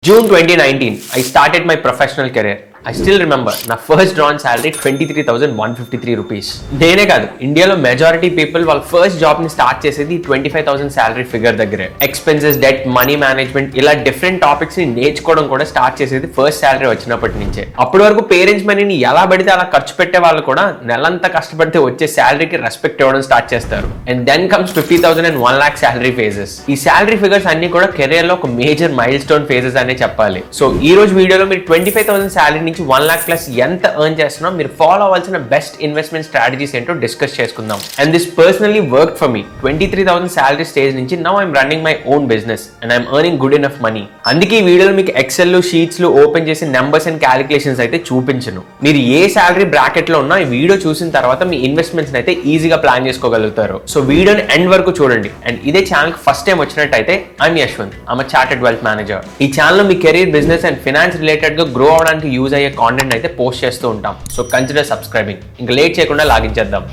June 2019, I started my professional career. I still remember నా first drawn salary 23,153 rupees. నేనే కాదు, ఇండియాలో majority people వాళ్ళ ఫస్ట్ జాబ్ ని స్టార్ట్ చేసేది 25,000 శాలరీ ఫిగర్ దగ్గరే. ఎక్స్పెన్సెస్, డెట్, మనీ మేనేజ్మెంట్ ఇలా డిఫరెంట్ టాపిక్స్ ని నేర్చుకోవడం కూడా స్టార్ట్ చేసేది ఫస్ట్ శాలరీ వచ్చినప్పటి నుంచే. అప్పటి వరకు పేరెంట్స్ మనీని ఎలా పడితే అలా ఖర్చు పెట్టే వాళ్ళు కూడా నెలంతా కష్టపడితే వచ్చే శాలరీకి రెస్పెక్ట్ ఇవ్వడం స్టార్ట్ చేస్తారు. And then comes 50,000 and 1 lakh salary phases. ఈ శాలరీ ఫిగర్స్ అన్ని కూడా కెరియర్ లో ఒక మేజర్ మైల్ స్టోన్ ఫేజెస్ అనే చెప్పాలి. సో ఈ రోజు వీడియోలో మీరు 25,000 శాలరీ 1 lakh ప్లస్ ఎంత ఎర్న్ చేస్తున్నా మీరు ఫాలో అవ్వాల్సిన బెస్ట్ ఇన్వెస్ట్మెంట్ స్ట్రాటజీస్ ఏంటో డిస్కస్ చేసుకుందాం. And this personally work for me. 23,000 salary stage నుంచి now I'm running my own business and I'm earning good enough money. అందుకే ఈ వీడియోలో మీకు ఎక్సెల్ షీట్స్ ఓపెన్ చేసి నెంబర్స్ అండ్ క్యాలిక్యులేషన్స్ అయితే చూపించను. మీరు ఏ శాలరీ బ్రాకెట్ లో ఉన్నా ఈ వీడియో చూసిన తర్వాత మీ ఇన్వెస్ట్మెంట్స్ అయితే ఈజీగా ప్లాన్ చేసుకోగలుగుతారు. సో వీడియోని ఎండ్ వరకు చూడండి. అండ్ ఇదే ఛానల్ ఫస్ట్ టైం వచ్చినట్టయితే I'm Yashwant, I'm chartered wealth manager. ఈ ఛానల్ మీ career, business and finance related గా గ్రో అవడానికి యూజ్ అయ్యే కాంటెంట్ అయితే పోస్ట్ చేస్తూ ఉంటాం. So consider subscribing. ఇంకా లేట్ చేయకుండా లాగించేద్దాం.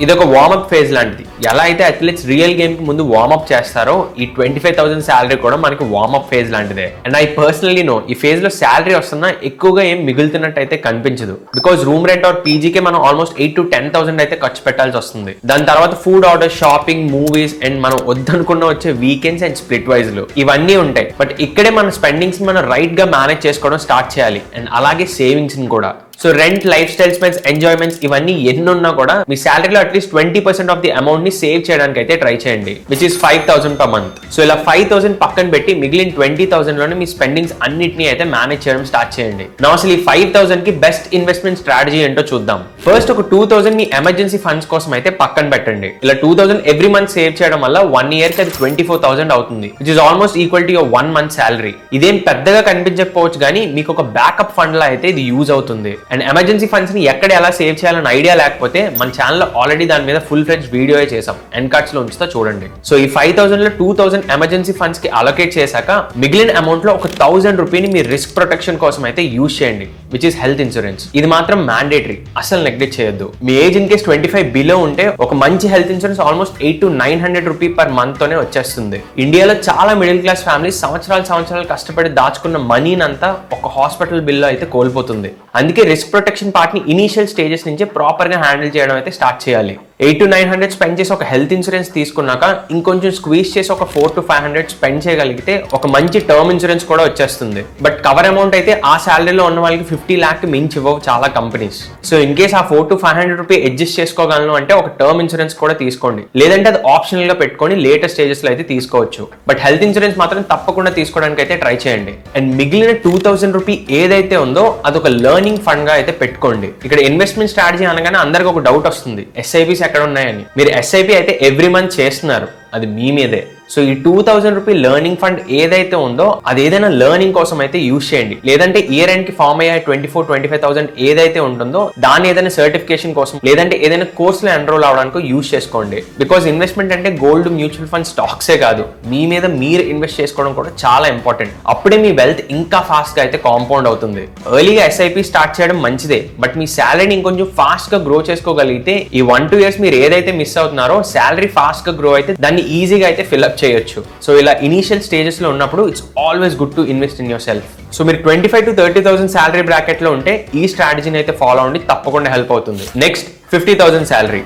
ఇదొక వార్మప్ ఫేజ్ లాంటిది. ఎలా అయితే అథ్లెట్స్ రియల్ గేమ్ కి ముందు వార్మప్ చేస్తారో ఈ 25,000 శాలరీ కూడా మనకి వార్మప్ ఫేజ్ లాంటిదే. అండ్ ఐ పర్సనలీ నో ఈ ఫేజ్ లో శాలరీ వస్తున్నా ఎక్కువగా ఏం మిగులుతున్నట్టు అయితే కనిపించదు. Because room rent are PGK మనం ఆల్మోస్ట్ 8,000 to 10,000 అయితే ఖర్చు పెట్టాల్సి వస్తుంది. దాని తర్వాత food order, shopping, movies and మనం వద్దనుకున్న వచ్చే వీకెండ్స్ అండ్ స్ప్లిట్ వైజ్ లు ఇవన్నీ ఉంటాయి. బట్ ఇక్కడే మన స్పెండింగ్స్ మనం రైట్ గా మేనేజ్ చేసుకోవడం స్టార్ట్ చేయాలి. అండ్ అలాగే సేవింగ్స్ ని కూడా. So rent, life style spends, enjoyments ఇవన్నీ ఎన్నున్నా కూడా మీ శాలరీలో అట్లీస్ట్ 20% ఆఫ్ ది అమౌంట్ ని సేవ్ చేయడానికి అయితే ట్రై చేయండి, which is 5,000 per month. So ఇలా 5,000 పక్కన పెట్టి మిగిలిన 20,000 లోనే మీ స్పెండింగ్స్ అన్నిటిని అయితే మేనేజ్ చేయడం స్టార్ట్ చేయండి. నా అసలు ఈ 5,000 కి బెస్ట్ ఇన్వెస్ట్మెంట్ స్ట్రాటజీ ఏంటో చూద్దాం. ఫస్ట్ ఒక 2,000 మీ ఎమర్జెన్సీ ఫండ్స్ కోసం అయితే పక్కన పెట్టండి. ఇలా 2,000 ఎవ్రీ మంత్ సేవ్ చేయడం వల్ల 1 year కి అది 24,000 అవుతుంది, which is almost equal to your 1 month salary. ఇదేం పెద్దగా కనిపించకపోవచ్చు కానీ మీకు ఒక బ్యాకప్ ఫండ్ లా అయితే ఇది యూజ్ అవుతుంది. అండ్ ఎమర్జెన్సీ ఫండ్స్ ని ఎక్కడ ఎలా సేవ్ చేయాలని ఐడియా లేకపోతే మన ఛానల్లో ఆల్రెడీ దాని మీద ఫుల్ ఫ్లెడ్జ్ వీడియో చేసాం. ఎండ్ కార్డ్స్ లో ఉంచుతా చూడండి. సో ఈ 5,000 లో 2,000 ఎమర్జెన్సీ ఫండ్స్ కి అలొకేట్ చేశాక మిగిలిన అమౌంట్ లో ఒక 1,000 రూపీని మీ రిస్క్ ప్రొటెక్షన్ కోసం అయితే యూజ్ చేయండి, విచ్ ఇస్ హెల్త్ ఇన్సూరెన్స్. ఇది మాత్రం మ్యాండేటరీ, అసలు నెగ్లెక్ట్ చేయొద్దు. మీ ఏజ్ ఇన్ కేస్ 25 బిలో ఉంటే ఒక మంచి health insurance almost 800 to 900 rupee per month తోనే వచ్చేస్తుంది. ఇండియాలో చాలా మిడిల్ క్లాస్ ఫ్యామిలీస్ సంవత్సరాలు కష్టపడి దాచుకున్న మనీనంతా ఒక హాస్పిటల్ బిల్లో అయితే కోల్పోతుంది. అందుకే రిస్క్ ప్రొటెక్షన్ పార్ట్ ని ఇనీషియల్ స్టేజెస్ నుంచి ప్రాపర్ గా హ్యాండిల్ చేయడం అయితే స్టార్ట్ చేయాలి. 800 to 900 స్పెండ్ చేసి ఒక హెల్త్ ఇన్సూరెన్స్ తీసుకున్నాక ఇంకొంచెం స్క్వీజ్ చేసి ఒక 400 to 500 స్పెండ్ చేయగలిగితే ఒక మంచి టర్మ్ ఇన్సూరెన్స్ కూడా వచ్చేస్తుంది. బట్ కవర్ అమౌంట్ అయితే ఆ శాలరీలో ఉన్న వాళ్ళకి 50 lakh మించి ఇవ్వవు చాలా కంపెనీస్. సో ఇన్ కేస్ ఆ 400 to 500 రూపీ అడ్జస్ట్ చేసుకోగలను అంటే ఒక టర్మ్ ఇన్సూరెన్స్ కూడా తీసుకోండి. లేదంటే అది ఆప్షనల్ గా పెట్టుకొని లేటర్ స్టేజెస్ లో అయితే తీసుకోవచ్చు. బట్ హెల్త్ ఇన్సూరెన్స్ మాత్రం తప్పకుండా తీసుకోవడానికి అయితే ట్రై చేయండి. అండ్ మిగిలిన 2,000 రూపీ ఏదైతే ఉందో అదొక లెర్నింగ్ ఫండ్ గా అయితే పెట్టుకోండి. ఇక్కడ ఇన్వెస్ట్మెంట్ స్ట్రాటజీ అనగానే అందరికి ఒక డౌట్ వస్తుంది, ఎస్ఐపిస్ ఎక్కడ ఉన్నాయని. మీరు ఎస్ఐపి అయితే ఎవ్రీ మంత్ చేస్తున్నారు, అది మీ మీదే. సో ఈ 2,000 రూపీ లెర్నింగ్ ఫండ్ ఏదైతే ఉందో అది ఏదైనా లెర్నింగ్ కోసం అయితే యూజ్ చేయండి. లేదంటే ఇయర్ ఎండ్ కి ఫామ్ అయ్యే 24,000-25,000 ఏదైతే ఉంటుందో దాన్ని ఏదైనా సర్టిఫికేషన్ కోసం లేదంటే ఏదైనా కోర్స్ లో ఎన్రోల్ అవడానికి యూజ్ చేసుకోండి. బికాస్ ఇన్వెస్ట్మెంట్ అంటే గోల్డ్, మ్యూచువల్ ఫండ్, స్టాక్సే కాదు, మీ మీద మీరు ఇన్వెస్ట్ చేసుకోవడం కూడా చాలా ఇంపార్టెంట్. అప్పుడే మీ వెల్త్ ఇంకా ఫాస్ట్ గా అయితే కాంపౌండ్ అవుతుంది. ఎర్లీగా ఎస్ఐపి స్టార్ట్ చేయడం మంచిదే, బట్ మీ శాలరీని ఇంకొంచెం ఫాస్ట్ గా గ్రో చేసుకోగలిగితే ఈ 1-2 years మీరు ఏదైతే మిస్ అవుతున్నారో శాలరీ ఫాస్ట్ గా గ్రో అయితే దాన్ని ఈజీగా అయితే ఫిల్అప్ చేయొచ్చు. సో ఇలా ఇనీషియల్ స్టేజెస్ లో ఉన్నప్పుడు it's always good to invest in your self. So మీరు 25,000 to 30,000 శాలరీ బ్రాకెట్ లో ఉంటే ఈ స్ట్రాటజీని అయితే ఫాలో అవ్వండి, తప్పకుండా హెల్ప్ అవుతుంది. Next 50,000 salary.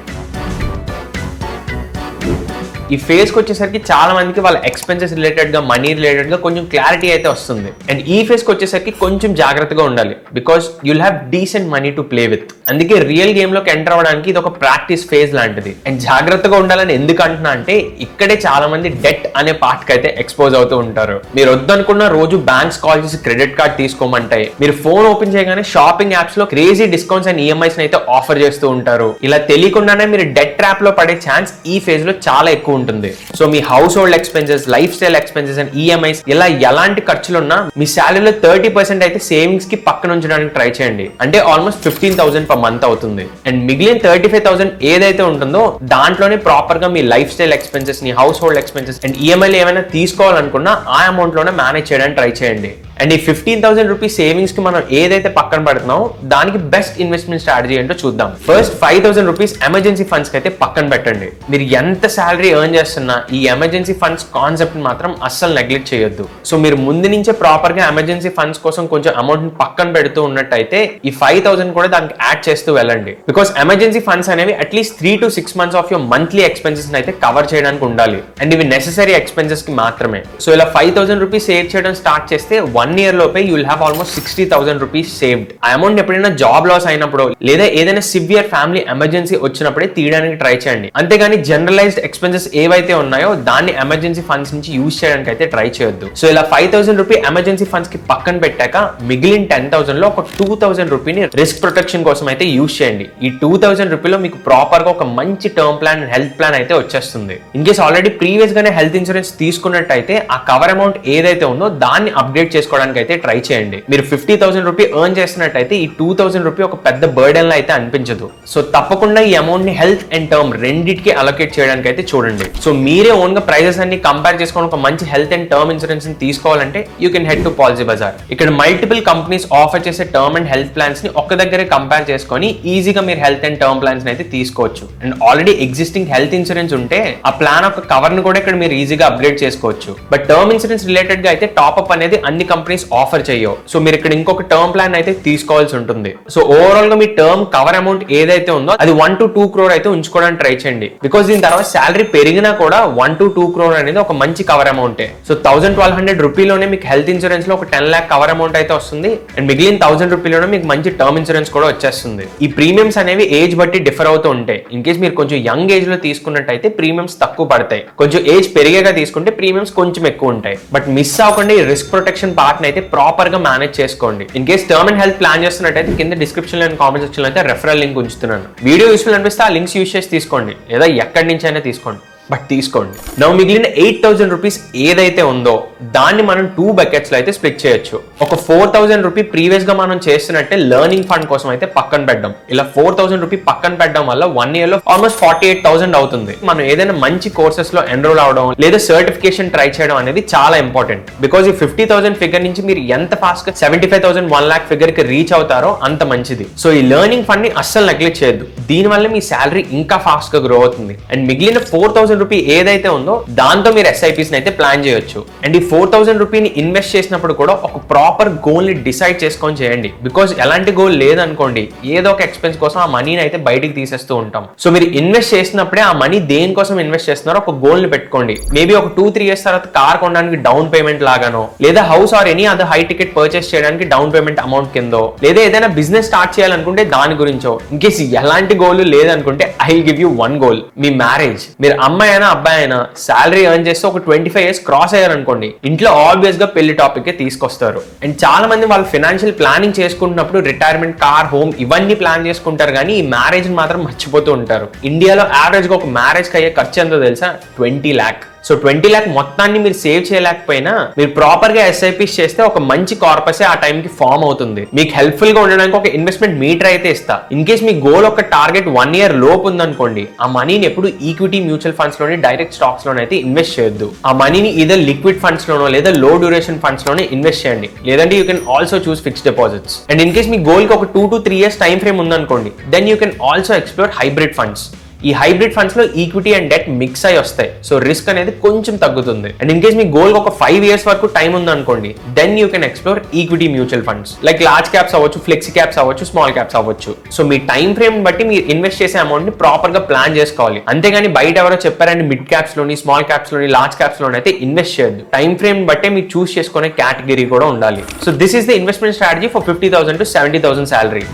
ఈ ఫేజ్ కి వచ్చేసరికి చాలా మందికి వాళ్ళ ఎక్స్పెన్సెస్ రిలేటెడ్ గా, మనీ రిలేటెడ్ గా కొంచెం క్లారిటీ అయితే వస్తుంది. అండ్ ఈ ఫేజ్ కి వచ్చేసరికి కొంచెం జాగ్రత్తగా ఉండాలి, because you'll have decent money to play with. అందుకే రియల్ గేమ్ లోకి ఎంటర్ అవ్వడానికి ఇది ఒక ప్రాక్టీస్ ఫేజ్ లాంటిది. అండ్ జాగ్రత్తగా ఉండాలని ఎందుకు అంటున్నా అంటే ఇక్కడే చాలా మంది డెట్ అనే పార్ట్ కి అయితే ఎక్స్పోజ్ అవుతూ ఉంటారు. మీరు వద్దనుకున్న రోజు బ్యాంక్స్ కాల్ చేసి క్రెడిట్ కార్డ్ తీసుకోమంటాయి. మీరు ఫోన్ ఓపెన్ చేయగానే షాపింగ్ యాప్స్ లో క్రేజీ డిస్కౌంట్స్ అండ్ ఈఎంఐస్ అయితే ఆఫర్ చేస్తూ ఉంటారు. ఇలా తెలియకుండానే మీరు డెట్ ట్రాప్ లో పడే ఛాన్స్ ఈ ఫేజ్ లో చాలా ఎక్కువ ఉంటుంది. So me house hold expenses, life style expenses and EMIs ఇలా ఎలాంటి ఖర్చులున్నా మీ శాలరీలో 30% అయితే సేవింగ్స్ కి పక్కన ఉంచడానికి ట్రై చేయండి. అంటే ఆల్మోస్ట్ 15,000 per month అవుతుంది. అండ్ మిగిలిన 35,000 ఏదైతే ఉంటుందో దాంట్లోనే ప్రాపర్ గా మీ లైఫ్ స్టైల్ ఎక్స్పెన్సెస్ ని, హౌస్ హోల్డ్ ఎక్స్పెన్సెస్ అండ్ ఈఎంఐలు ఏమైనా తీసుకోవాలనుకున్నా ఆ అమౌంట్ లోనే మేనేజ్ చేయడానికి ట్రై చేయండి. అండ్ ఈ 15,000 రూపీస్ సేవింగ్స్ కి మనం ఏదైతే పక్కన పెడుతున్నామో దానికి బెస్ట్ ఇన్వెస్ట్మెంట్ స్ట్రాటజీ ఏంటో చూద్దాం. ఫస్ట్ 5,000 రూపీస్ ఎమర్జెన్సీ ఫండ్స్ కి అయితే పక్కన పెట్టండి. మీరు ఎంత శాలరీ ఎర్న్ చేస్తున్నా ఈ ఎమర్జెన్సీ ఫండ్స్ కాన్సెప్ట్ మాత్రం అస్సలు నెగ్లెక్ట్ చేయొద్దు. సో మీరు ముందు నుంచే ప్రాపర్ గా ఎమర్జెన్సీ ఫండ్స్ కోసం కొంచెం అమౌంట్ పక్కన పెడుతూ ఉన్నట్టయితే ఈ 5,000 కూడా దానికి యాడ్ చేస్తూ వెళ్ళండి. బికాస్ ఎమర్జెన్సీ ఫండ్స్ అనేవి at least 3 to 6 months of your monthly expenses అయితే కవర్ చేయడానికి ఉండాలి. అండ్ ఇవి నెసెసరీ ఎక్స్పెన్సెస్ కి మాత్రమే. సో ఇలా 5,000 రూపీస్ సేవ్ చేయడం స్టార్ట్ చేస్తే 1 year లోపే you will have almost 60,000 rupees saved. ఆ అమౌంట్ ఎప్పుడైనా జాబ్ లాస్ అయినప్పుడు లేదా ఏదైనా సివియర్ ఫ్యామిలీ ఎమర్జెన్సీ వచ్చినప్పుడే తీయడానికి ట్రై చేయండి. అంతేగాని జనరలైజ్డ్ ఎక్స్పెన్సెస్ ఏవైతే ఉన్నాయో దాన్ని ఎమర్జెన్సీ ఫండ్స్ నుంచి యూజ్ చేయడానికి అయితే ట్రై చేయొద్దు. సో ఇలా 5,000 రూపీ ఎమర్జెన్సీ ఫండ్స్ కి పక్కన పెట్టాక మిగిలిన 10,000 లో ఒక 2,000 రూపీని రిస్క్ ప్రొటెక్షన్ కోసం అయితే యూజ్ చేయండి. ఈ 2,000 రూపీలో మీకు ప్రాపర్ గా ఒక మంచి term plan and health plan అయితే వచ్చేస్తుంది. ఇన్ కేస్ ఆల్రెడీ ప్రీవియస్ గానే హెల్త్ ఇన్సూరెన్స్ తీసుకున్నట్టయితే ఆ కవర్ అమౌంట్ ఏదైతే ఉందో దాన్ని అప్డేట్ చేసుకోవడానికి అయితే ట్రై చేయండి. మీరు 50,000 రూపీ ఎర్న్ చేసినట్టయితే ఈ 2,000 రూపీ ఒక పెద్ద బర్డెన్ అయితే అనిపించదు. సో తప్పకుండా ఈ అమౌంట్ ని హెల్త్ అండ్ టర్మ్ రెండింటికి అలొకేట్ చేయడానికి అయితే చూడండి. సో మీరే ఓన్ గా ప్రైజెస్ అన్ని కంపేర్ చేసుకొని ఒక మంచి హెల్త్ అండ్ టర్మ్ ఇన్సూరెన్స్ ని తీసుకోవాలంటే you can head to Policybazaar. ఇక్కడ మల్టిపుల్ కంపెనీస్ ఆఫర్ చేసే టర్మ్ అండ్ హెల్త్ ప్లాన్స్ ని ఒక్క దగ్గరే కంపేర్ చేసుకొని ఈజీగా మీరు హెల్త్ అండ్ టర్మ్ ప్లాన్స్ అయితే తీసుకోవచ్చు. And already existing health insurance ఉంటే ఆ ప్లాన్ ఒక కవర్ ని కూడా ఇక్కడ మీరు ఈజీగా అప్గ్రేడ్ చేసుకోవచ్చు. బట్ టర్మ్ ఇన్సూరెన్స్ రిలేటెడ్ గా అయితే టాప్అప్ అనేది అన్ని కంపెనీస్ ఆఫర్ చేయవు. సో మీరు ఇక్కడ ఇంకొక టర్మ్ ప్లాన్ అయితే తీసుకోవాల్సి ఉంటుంది. సో ఓవరాల్ గా మీ టర్మ్ కవర్ అమౌంట్ ఏదైతే ఉందో అది 1 to 2 crore అయితే ఉంచుకోవడానికి ట్రై చేయండి. బికాస్ దీని తర్వాత శాలరీ పెరిగినా కూడా 1 to 2 crore అనేది ఒక మంచి కవర్ అమౌంట్. సో 1,200 రూపీలోనే మీకు హెల్త్ ఇన్సూరెన్స్ లో ఒక 10 lakh కవర్ అమౌంట్ అయితే వస్తుంది. అండ్ మిగిలిన 1,000 రూపీలోనే మీకు మంచి టర్మ్ ఇన్సూరెన్స్ కూడా వచ్చేస్తుంది. ఈ ప్రీమియమ్స్ అనేవి ఏజ్ బట్టి డిఫర్ అవుతూ ఉంటాయి. ఇన్ కేస్ మీరు కొంచెం యంగ్ ఏజ్ లో తీసుకున్నట్టయితే ప్రీమియమ్స్ తక్కువ పడతాయి. కొంచెం ఏజ్ పెరిగేగా తీసుకుంటే ప్రీమియమ్స్ కొంచెం ఎక్కువ ఉంటాయి. బట్ మిస్ అవ్వకుండా ఈ రిస్క్ ప్రొటెక్షన్ పార్ట్ అయితే ప్రాపర్ గా మేనేజ్ చేసుకోండి. In case term and health plan చేస్తున్నట్టయితే కింద డిస్క్రిప్షన్ అండ్ కామెంట్ సెక్షన్ లో అయితే రెఫరల్ లింక్ ఉంచుతున్నాను. వీడియో యూస్ఫుల్ అనిపిస్తే ఆ లింక్స్ యూస్ చేసి తీసుకోండి లేదా ఎక్కడి నుంచి అయినా తీసుకోండి. బట్ తీసుకోండి. నౌ మిగిలిన 8,000 రూపీస్ ఏదైతే ఉందో దాన్ని మనం 2 buckets లో అయితే స్ప్లిట్ చేయొచ్చు. ఒక 4,000 రూపీ ప్రీవియస్ గా మనం చేస్తున్నట్టే లెర్నింగ్ ఫండ్ కోసం అయితే పక్కన పెట్టడం. ఇలా 4,000 రూపీ పక్కన పెట్టడం వల్ల 1 year లో ఆల్మోస్ట్ 48,000 అవుతుంది. మనం ఏదైనా మంచి కోర్సెస్ లో ఎన్రోల్ అవడం లేదా సర్టిఫికేషన్ ట్రై చేయడం అనేది చాలా ఇంపార్టెంట్. బికాస్ ఈ 50,000 ఫిగర్ నుంచి మీరు ఎంత ఫాస్ట్ గా 75,000 1 lakh ఫిగర్ కి రీచ్ అవుతారో అంత మంచిది. సో ఈ లెర్నింగ్ ఫండ్ ని అస్సలు నెగ్లెక్ట్ చేయొద్దు. దీని వల్ల మీ శాలరీ ఇంకా ఫాస్ట్ గా గ్రో అవుతుంది. అండ్ మిగిలిన 4,000 రూపీ ఏదైతే ఉందో దాంతో మీరు ఎస్ఐపిస్ అయితే ప్లాన్ చేయొచ్చు. అండ్ ఈ 4,000 రూపీని ఇన్వెస్ట్ చేసినప్పుడు కూడా ఒక ప్రాపర్ గోల్ ని డిసైడ్ చేసుకొని చేయండి. బికాస్ ఎలాంటి గోల్ లేదనుకోండి ఏదో ఒక ఎక్స్పెన్స్ కోసం ఆ మనీని అయితే బయటికి తీసేస్తూ ఉంటాం. సో మీరు ఇన్వెస్ట్ చేసినప్పుడే ఆ మనీ దేనికోసం ఇన్వెస్ట్ చేస్తున్నారో ఒక గోల్ ని పెట్టుకోండి. మేబీ ఒక 2-3 years తర్వాత కార్ కొనడానికి డౌన్ పేమెంట్ లాగానో లేదా house or any other high ticket purchase చేయడానికి డౌన్ పేమెంట్ అమౌంట్ కిందో లేదా ఏదైనా బిజినెస్ స్టార్ట్ చేయాలనుకుంటే దాని గురించో. ఇన్ కేసు ఎలాంటి గోల్ లేదనుకుంటే I will give you 1 goal. Me marriage. మీరు అమ్మాయి అయినా అబ్బాయి అయినా శాలరీ ఎర్న్ చేస్తే ఒక 25 years క్రాస్ అయ్యారనుకోండి ఇంట్లో ఆబ్వియస్ గా పెళ్లి టాపిక్ తీసుకొస్తారు. అండ్ చాలా మంది వాళ్ళు ఫైనాన్షియల్ ప్లానింగ్ చేసుకుంటున్నప్పుడు రిటైర్మెంట్, కార్, హోమ్ ఇవన్నీ ప్లాన్ చేసుకుంటారు కానీ ఈ మ్యారేజ్ మాత్రం మర్చిపోతూ ఉంటారు. ఇండియాలో యావరేజ్ గా ఒక మ్యారేజ్ కి అయ్యే ఖర్చు ఎంతో తెలుసా? 20 lakh. సో 20 lakh మొత్తాన్ని మీరు సేవ్ చేయలేకపోయినా మీరు ప్రాపర్ గా ఎస్ఐపిస్ చేస్తే ఒక మంచి కార్పస్ ఆ టైం కి ఫామ్ అవుతుంది. మీకు హెల్ప్ఫుల్ గా ఉండడానికి ఒక ఇన్వెస్ట్మెంట్ మీటర్ అయితే ఇస్తా. ఇన్ కేస్ మీ గోల్ ఒక టార్గెట్ 1 year లోపు ఉందనుకోండి ఆ మనీని ఎప్పుడు ఈక్విటీ మ్యూచువల్ ఫండ్స్ లోని డైరెక్ట్ స్టాక్స్ లోనే అయితే ఇన్వెస్ట్ చేయొద్దు. ఆ మనీని ఇదర్ లిక్విడ్ ఫండ్స్ లోనో లేదా లో డ్యూరేషన్ ఫండ్స్ లోనే ఇన్వెస్ట్ చేయండి. లేదంటే you can also choose fixed deposits. And in case మీ గోల్ కి ఒక 2 to 3 years టైం ఫ్రేమ్ ఉందనుకోండి then you can also explore hybrid funds. ఈ హైబ్రిడ్ ఫండ్స్ లో ఈక్విటీ అండ్ డెట్ మిక్స్ అయి వస్తాయి. సో రిస్క్ అనేది కొంచెం తగ్గుతుంది. అండ్ ఇన్ కేస్ మీ గోల్ ఒక 5 years వరకు టైం ఉందనుకోండి then you can explore equity mutual funds like large caps అవ్వచ్చు, ఫ్లెక్సీ క్యాప్స్ అవ్వచ్చు, స్మాల్ క్యాప్స్ అవ్వచ్చు. సో మీ టైం ఫ్రేమ్ బట్టి మీరు ఇన్వెస్ట్ చేసే అమౌంట్ ని ప్రాపర్ గా ప్లాన్ చేసుకోవాలి. అంతేగాని బయట ఎవరో చెప్పారండి మిడ్ క్యాప్స్ లోని, స్మాల్ క్యాప్స్ లోని, లార్జ్ క్యాప్స్ లోని అయితే ఇన్వెస్ట్ చేయొద్దు. టైం ఫ్రేమ్ బట్టే మీరు చూస్ చేసుకునే కేటగిరీ కూడా ఉండాలి. So this is the investment strategy for 50,000 to 70,000 salary.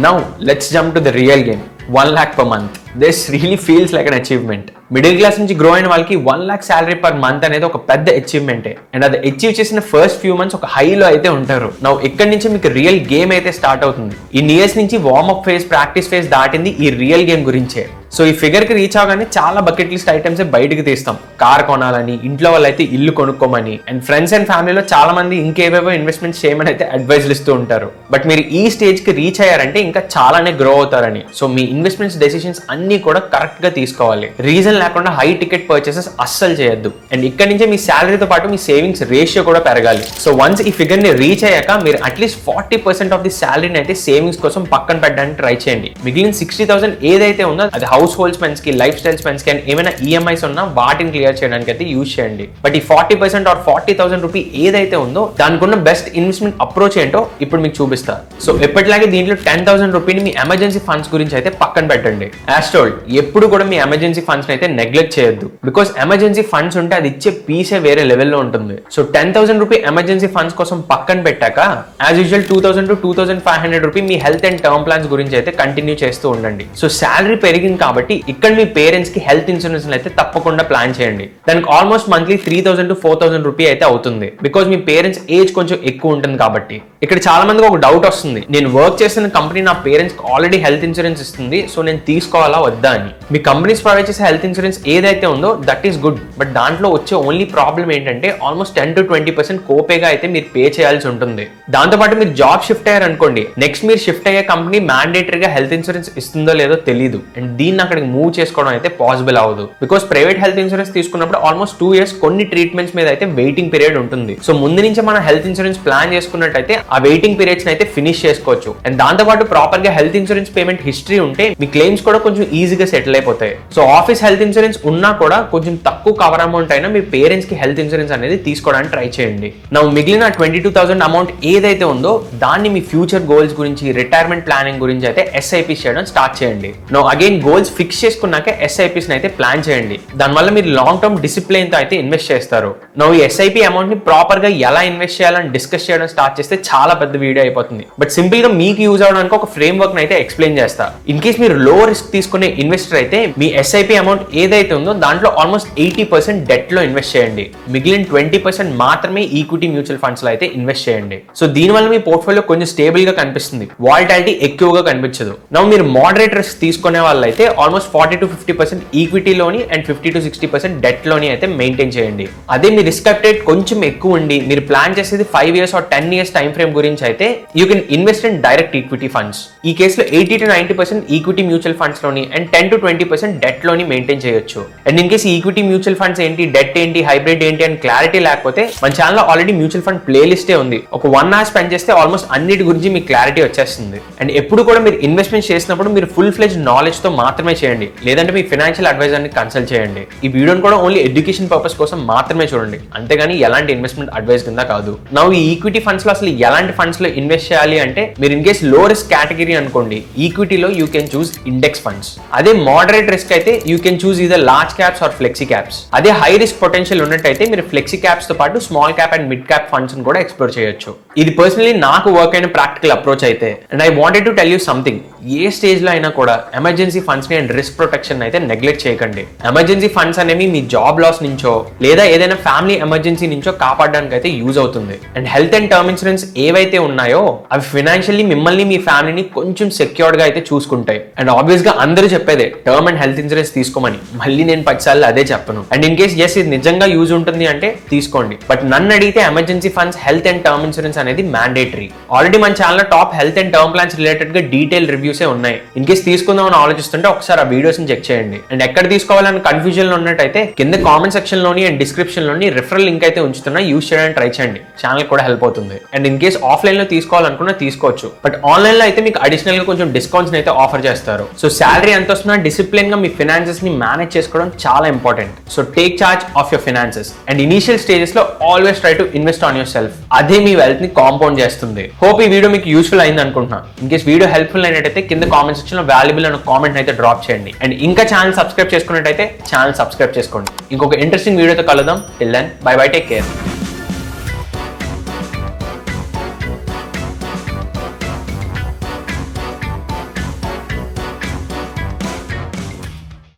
Now let's jump to the real game. 1 lakh per month. This really feels like an achievement. Middle class నుంచి grow అయిన వాళ్ళకి 1 lakh salary per month అనేది ఒక పెద్ద అచీవ్మెంటే. And అది achieve చేసిన first few months ఒక హైలో అయితే ఉంటారు. నౌ ఇక్కడి నుంచి మీకు రియల్ గేమ్ అయితే స్టార్ట్ అవుతుంది. ఇన్ని ఇయర్స్ నుంచి వార్మప్ ఫేజ్, ప్రాక్టీస్ ఫేజ్ దాటింది ఈ రియల్ గేమ్ గురించే. సో ఈ ఫిగర్ కి రీచ్ అవగానే చాలా బకెట్ లిస్ట్ ఐటమ్స్ బయటకు తీస్తాం. కార్ కొనాలని, ఇంట్లో వాళ్ళైతే ఇల్లు కొనుక్కోమని, అండ్ ఫ్రెండ్స్ అండ్ ఫ్యామిలీలో చాలా మంది ఇంకేవేవో ఇన్వెస్ట్మెంట్ చేయమని అయితే అడ్వైజ్లు ఇస్తూ ఉంటారు. బట్ మీరు ఈ స్టేజ్ కి రీచ్ అయ్యారంటే ఇంకా చాలానే గ్రో అవుతారని. సో మీ ఇన్వెస్ట్మెంట్స్ డెసిషన్స్ అన్ని కూడా కరెక్ట్ గా తీసుకోవాలి. రీజన్ లేకుండా హై టికెట్ పర్చేసెస్ అస్సలు చేయొద్దు. అండ్ ఇక్కడ నుంచే మీ శాలరీతో పాటు మీ సేవింగ్స్ రేషియో కూడా పెరగాలి. సో వన్స్ ఈ ఫిగర్ ని రీచ్ అయ్యాక మీరు అట్లీస్ట్ 40% ఆఫ్ ది శాలరీని అయితే సేవింగ్స్ కోసం పక్కన పెట్టడానికి ట్రై చేయండి. మిగిలిన 60,000 ఏదైతే ఉందో అది హౌస్ హోల్డ్ స్పెండ్స్ కి, లైఫ్ స్టైల్ స్పెండ్స్ కి, అండ్ ఏమైనా ఈఎంఐస్ ఉన్నా వాటిని క్లియర్ చేయడానికి అయితే యూజ్ చేయండి. బట్ ఈ 40% ఆర్ 40,000 రూపీ ఏదైతే ఉందో దానికి ఉన్న బెస్ట్ ఇన్వెస్ట్మెంట్ అప్రోచ్ ఏంటో ఇప్పుడు మీకు చూపిస్తా. సో ఎప్పటిలాగే దీంట్లో 10,000 రూపీని మీ ఎమర్జెన్సీ ఫండ్స్ గురించి అయితే పక్కన పెట్టండి. యాజ్ టోల్డ్, ఎప్పుడు కూడా మీ ఎమర్జెన్సీ ఫండ్స్ అయితే నెగ్లెక్ట్ చేయొద్దు. బికాస్ ఎమర్జెన్సీ ఫండ్స్ ఉంటే అది ఇచ్చే పీసే వేరే లెవెల్లో ఉంటుంది. సో 10,000 రూపీ ఎమర్జెన్సీ ఫండ్స్ కోసం పక్కన పెట్టాక as usual 2,000 to 2,500 rupee me health and term plans గురించి అయితే కంటిన్యూ చేస్తూ ఉండండి. సో శాలరీ పెరిగింది కాబట్టి ఇక్కడ మీ పేరెంట్స్ కి హెల్త్ ఇన్సూరెన్స్ అయితే తప్పకుండా ప్లాన్ చేయండి. దానికి ఆల్మోస్ట్ మంత్లీ 3,000 to 4,000 రూపీ అయితే అవుతుంది. బికాస్ మీ పేరెంట్స్ ఏజ్ కొంచెం ఎక్కువ ఉంటుంది కాబట్టి. ఇక్కడ చాలా మందికి ఒక డౌట్ వస్తుంది, నేను వర్క్ చేసిన కంపెనీ నా పేరెంట్స్ ఆల్రెడీ హెల్త్ ఇన్సూరెన్స్ ఇస్తుంది, సో నేను తీసుకోవాలా వద్దా అని. మీ కంపెనీస్ ప్రొవైడ్ చేసే హెల్త్ ఇన్సూరెన్స్ ఏదైతే ఉందో దట్ ఈస్ గుడ్. బట్ దాంట్లో వచ్చే ఓన్లీ ప్రాబ్లం ఏంటంటే ఆల్మోస్ట్ 10 to 20% కోపేగా అయితే మీరు పే చేయాల్సి ఉంటుంది. దాంతోపాటు మీరు జాబ్ షిఫ్ట్ అయ్యారు అనుకోండి, నెక్స్ట్ మీరు షిఫ్ట్ అయ్యే కంపెనీ మ్యాండేటరీగా హెల్త్ ఇన్సూరెన్స్ ఇస్తుందో లేదో తెలియదు. అండ్ దీన్ని అక్కడికి మూవ్ చేసుకోవడం అయితే పాసిబుల్ అవ్వదు. బికాస్ ప్రైవేట్ హెల్త్ ఇన్సూరెన్స్ తీసుకున్నప్పుడు ఆల్మోస్ట్ 2 years కొన్ని ట్రీట్మెంట్స్ మీద అయితే వెయిటింగ్ పీరియడ్ ఉంటుంది. సో ముందు నుంచి మనం హెల్త్ ఇన్సూరెన్స్ ప్లాన్ చేసుకున్నట్టయితే ఆ వెయిటింగ్ పీరియడ్స్ అయితే ఫినిష్ చేసుకోవచ్చు. అండ్ దాంతోపాటు ప్రాపర్ గా హెల్త్ ఇన్సూరెన్స్ పేమెంట్ హిస్టరీ ఉంటే మీ క్లెయిమ్స్ కూడా కొంచెం ఈజీగా సెటిల్ అయిపోతాయి. సో ఆఫీస్ హెల్త్ ఇన్సూరెన్స్ ఉన్నా కూడా కొంచెం తక్కువ కవర్ అమౌంట్ అయినా మీ పేరెంట్స్ కి హెల్త్ ఇన్సూరెన్స్ అనేది తీసుకోవడానికి ట్రై చేయండి. నా మిగిలిన 22,000 అమౌంట్ ఏదైతే ఉందో దాన్ని మీ ఫ్యూచర్ గోల్స్ గురించి, రిటైర్మెంట్ ప్లానింగ్ గురించి అయితే ఎస్ఐపి చేయడం స్టార్ట్ చేయండి. నో అగైన్ గోల్స్ ఫిక్స్ చేసుకున్నాక ఎస్ఐపిస్ అయితే ప్లాన్ చేయండి. దానివల్ల మీరు లాంగ్ టర్మ్ డిసిప్లిన్ తో అయితే ఇన్వెస్ట్ చేస్తారు. నో ఈ ఎస్ఐపి అమౌంట్ ని ప్రాపర్ గా ఎలా ఇన్వెస్ట్ చేయాలని డిస్కస్ చేయడం స్టార్ట్ చేస్తే చాలా పెద్ద వీడియో అయిపోతుంది. బట్ సింపుల్ గా మీకు యూజ్ అవడానికి ఒక ఫ్రేమ్ వర్క్ అయితే ఎక్స్ప్లెయిన్ చేస్తా. ఇన్ కేస్ మీరు లో రిస్క్ తీసుకునే ఇన్వెస్టర్ అయితే మీ ఎస్ఐపి అమౌంట్ ఏదైతే ఉందో దాంట్లో ఆల్మోస్ట్ 80% డెట్ లో ఇన్వెస్ట్ చేయండి. మిగిలిన 20% మాత్రమే ఈక్విటీ మ్యూచువల్ ఫండ్స్ లో అయితే ఇన్వెస్ట్ చేయండి. సో దీనివల్ల మీ పోర్ట్ఫోలియో కొంచెం స్టేబుల్ గా కనిపిస్తుంది, వాలటాలిటీ ఎక్కువగా కనిపించదు. నౌ మీరు మోడరేట్ రిస్క్ తీసుకునే వాళ్ళైతే ఆల్మోస్ట్ 40 to 50% ఈక్విటీలోని అండ్ 50 to 60% డెట్ లోని అయితే మెయింటైన్ చేయండి. అదే మీ రిస్క్ అప్డేట్ కొంచెం ఎక్కువ ఉండి మీరు ప్లాన్ చేసేది 5 years or 10 years time frame గురించి అయితే you can invest in direct equity funds. ఈ కేసులో 80 to 90% ఈక్విటీ మ్యూచువల్ ఫండ్స్ లోని అండ్ 10 to 20% డెట్ లోని మెయింటైన్ చేయొచ్చు. And in case equity mutual funds ఏంటి, డెట్ ఏంటి, హైబ్రిడ్ ఏంటి అని క్లారిటీ లేకపోతే మన ఛానల్ లో ఆల్రెడీ మ్యూచువల్ ఫండ్ ప్లేలిస్టే ఉంది. ఒక 1 hour స్పెండ్ చేస్తే ఆల్మోస్ట్ అన్నిటి గురించి మీకు క్లారిటీ వచ్చేస్తుంది. అండ్ ఎప్పుడు కూడా మీరు ఇన్వెస్ట్మెంట్ చేసినప్పుడు మీరు ఫుల్ ఫ్లెజ్ నాలెడ్జ్ తో మాత్రమే చేయండి, లేదంటే మీ ఫైనాన్షియల్ అడ్వైజర్ ని కన్సల్ట్ చేయండి. ఈ వీడియోని కూడా ఓన్లీ ఎడ్యుకేషన్ పర్పస్ కోసం మాత్రమే చూడండి, అంతేగాని ఎలాంటి ఇన్వెస్ట్మెంట్ అడ్వైస్ కింద కాదు. నా ఈ ఈక్విటీ ఫండ్స్ లో అసలు ఎలాంటి ఫండ్స్ లో ఇన్వెస్ట్ చేయాలి అంటే మీరు ఇన్ కేస్ లో రిస్క్ కేటగిరీ అనుకోండి, ఈక్విటీలో you can choose index funds. అదే మోడరేట్ రిస్క్ అయితే you can choose either large caps or flexi caps. అదే హై రిస్క్ పొటెన్షియల్ ఉన్నట్టయితే మీరు ఫ్లెక్సీ క్యాప్స్ తో పాటు small cap and mid cap funds కూడా ఎక్స్ప్లోర్ చేయొచ్చు. ఇది పర్సనలీ నాకు వర్క్ అయిన ప్రాక్టికల్ అప్రోచ్ అయితే. And I wanted to tell you something, ఏ స్టేజ్ లో అయినా కూడా ఎమర్జెన్సీ ఫండ్స్ ని అండ్ రిస్క్ ప్రొటెక్షన్ అయితే నెగ్లెక్ట్ చేయకండి. ఎమర్జెన్సీ ఫండ్స్ అనేవి మీ జాబ్ లాస్ నుంచో లేదా ఏదైనా ఫ్యామిలీ ఎమర్జెన్సీ నుంచో కాపాడడానికి అయితే యూజ్ అవుతుంది. And health and term insurance ఏవైతే ఉన్నాయో అవి ఫైనాన్షియల్లీ మిమ్మల్ని, మీ ఫ్యామిలీని కొంచెం సెక్యూర్డ్ గా అయితే చూసుకుంటాయి. అండ్ ఆబ్వియస్ గా అందరూ చెప్పేదే టర్మ్ అండ్ హెల్త్ ఇన్సూరెన్స్ తీసుకోమని, మళ్ళీ నేను 10 సార్లు అదే చెప్పను. అండ్ ఇన్ కేస్ ఎస్ ఇది నిజంగా యూజ్ ఉంటుంది అంటే తీసుకోండి. బట్ నన్ను అడిగితే emergency funds, health and term insurance అనేది మ్యాండేటరీ. ఆల్రెడీ మన channel top health and term plans related గా డీటెయిల్ రివ్యూస్ ఉన్నాయి. ఇన్ కేస్ తీసుకుందామని ఆలోచిస్తుంటే ఒకసారి ఆ వీడియోస్ ని చెక్ చేయండి. అండ్ ఎక్కడ తీసుకోవాలని కన్ఫ్యూజన్ లో ఉన్నట్టయితే కింద కామెంట్ సెక్షన్ లోని అండ్ డిస్క్రిప్షన్ లోని రిఫరల్ లింక్ అయితే ఉంచుతున్నా, యూజ్ చేయడానికి ట్రై చేయండి, ఛానల్ కూడా హెల్ప్ అవుతుంది. అండ్ ఇన్ కేస్ ఆఫ్లైన్ లో తీసుకోవాలనుకున్నా తీసుకోవచ్చు, బట్ ఆన్లైన్ లో అయితే మీకు అడిషనల్ గా కొంచెం డిస్కౌంట్స్ అయితే ఆఫర్ చేస్తారు. సో శాలరీ ఎంత వస్తున్నా డిసిప్లిన్ గా మీ ఫైనాన్సెస్ ని మేనేజ్ చేసుకోవడం చాలా important. So take charge of your finances and initial stages లో always try to invest on yourself. అదే మీ వెల్త్ ని కాంపౌండ్ చేస్తుంది. హోప్ ఈ వీడియో మీకు యూస్ఫుల్ అయింది అనుకుంటున్నా. ఇన్ కేస్ వీడియో హెల్ప్ఫుల్ అయినట్టయితే కింద కామెంట్ సెక్షన్ లో వాల్యుబుల్ అనే కామెంట్ అయితే డ్రాప్ చేయండి. అండ్ ఇంకా ఛానల్ సబ్స్క్రైబ్ చేసుకున్నట్టయితే ఛానల్ సబ్స్క్రైబ్ చేసుకోండి. ఇంకొక ఇంట్రెస్టింగ్ వీడియోతో కలుద్దాం. Till then bye bye, take care.